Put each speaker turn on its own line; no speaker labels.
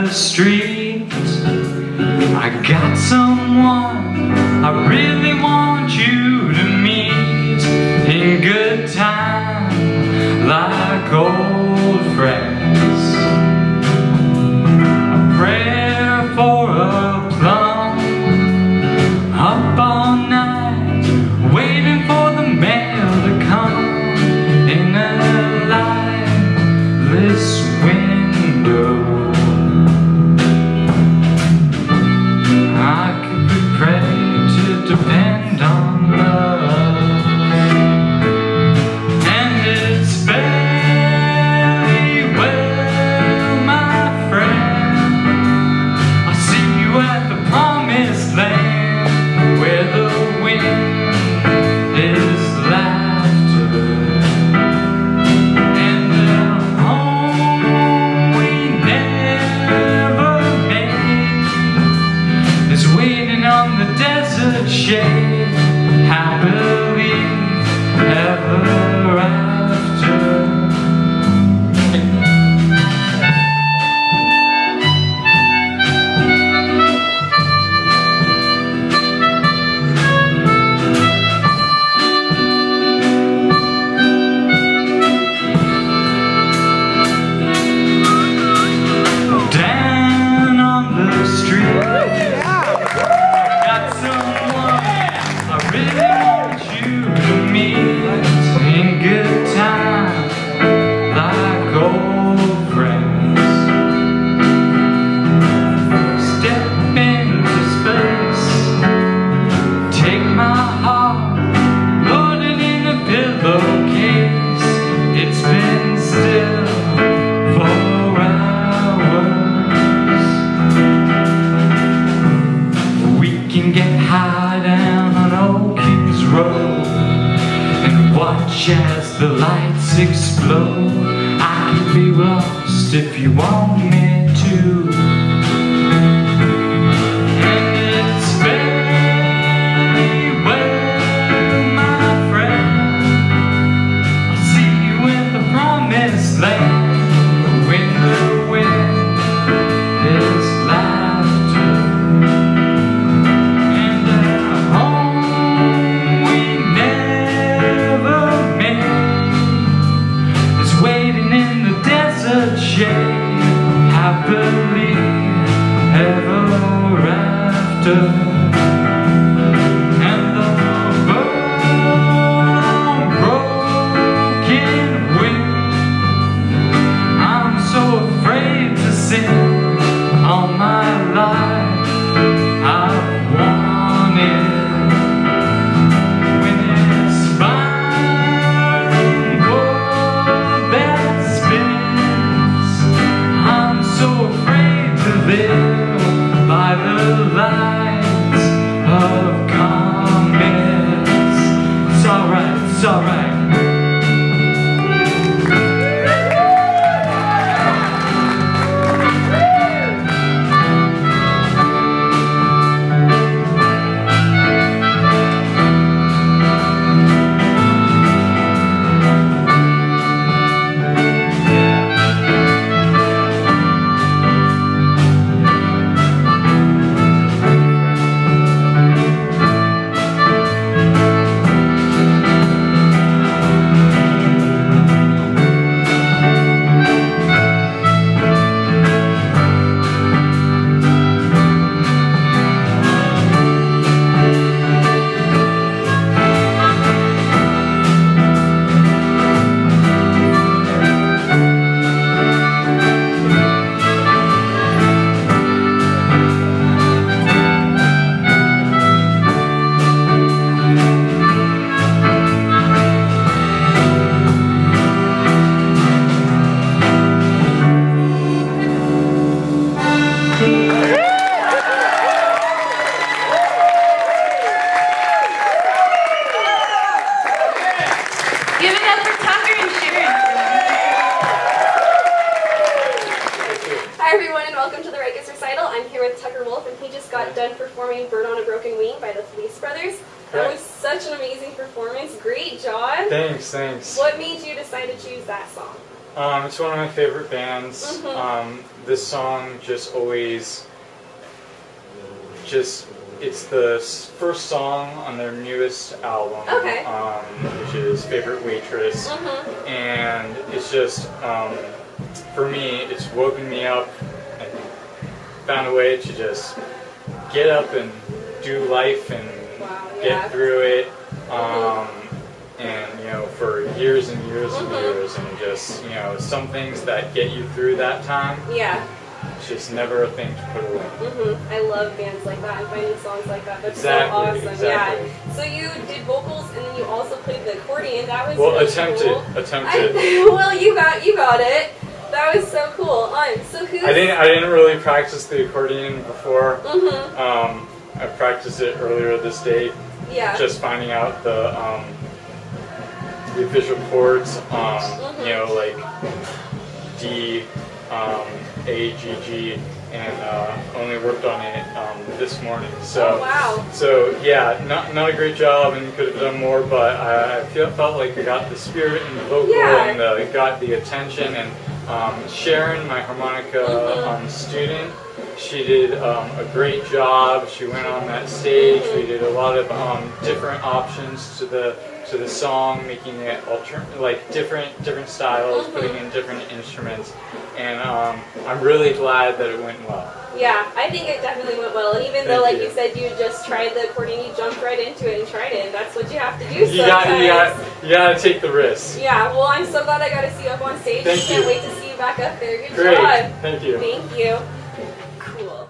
the street. I got someone I really want you to meet. In good time, like old friends. A prayer for a plum, up all night, waiting for the mail to come. In a lightless window, I could be prayed to depend on love. And it's very well, my friend. I'll see you at the promised land, where the wind is laughter. And the home we never made is waiting on the desert shade, happily ever after. Down on the street, got someone I really want you to meet. In good time, like old friends. Step into space, take my heart, load it in a pillowcase. It's been still for hours. We can get high down on Oakins Road and watch as the lights explode. I could be lost if you want me to. And it's very well, my friend. I'll see you in the promised land, when the wind is laughter. And a home we never made is waiting in the desert shade, happily ever after. And the broken wing, I'm so afraid to sing. All my life I've wanted, when it's inspiring gold that spins. I'm so afraid to live by the lights of comets. It's alright, it's alright.
Done performing Bird on a Broken Wing by the Felice brothers. That was such an amazing performance. Great job.
Thanks.
What made you decide to choose that song?
It's one of my favorite bands. This song just always, it's the first song on their newest album, which is Favorite Waitress, and it's just, for me, it's woken me up and found a way to just get up and do life and get through it. And, you know, for years and years and years, and just, you know, some things that get you through that time. Yeah. It's just never a thing to put away.
I love bands like that and finding songs like that. That's so awesome. Yeah. So you did vocals and then you also played the accordion. That was really cool. Attempted. Well, you got it. That was so cool. So who's...
I didn't really practice the accordion before. I practiced it earlier this day. Yeah. Just finding out the official chords, you know, like D, A, G, G, and only worked on it this morning. So, so yeah, not a great job, and could have done more, but I felt like I got the spirit and the vocal, and got the attention. And Sharon, my harmonica student, she did a great job. She went on that stage. We did a lot of different options to the song, making it different styles, putting in different instruments, and I'm really glad that it went well.
Yeah, I think it definitely went well, and even though, like you said, you just tried the accordion, you jumped right into it and tried it, and that's what you have to do sometimes.
You gotta take the risk.
Yeah, well, I'm so glad I got to see you up on stage.
Thank you.
Can't wait to see you back up there. Good
Great.
job.
Thank you.
Thank you. Cool.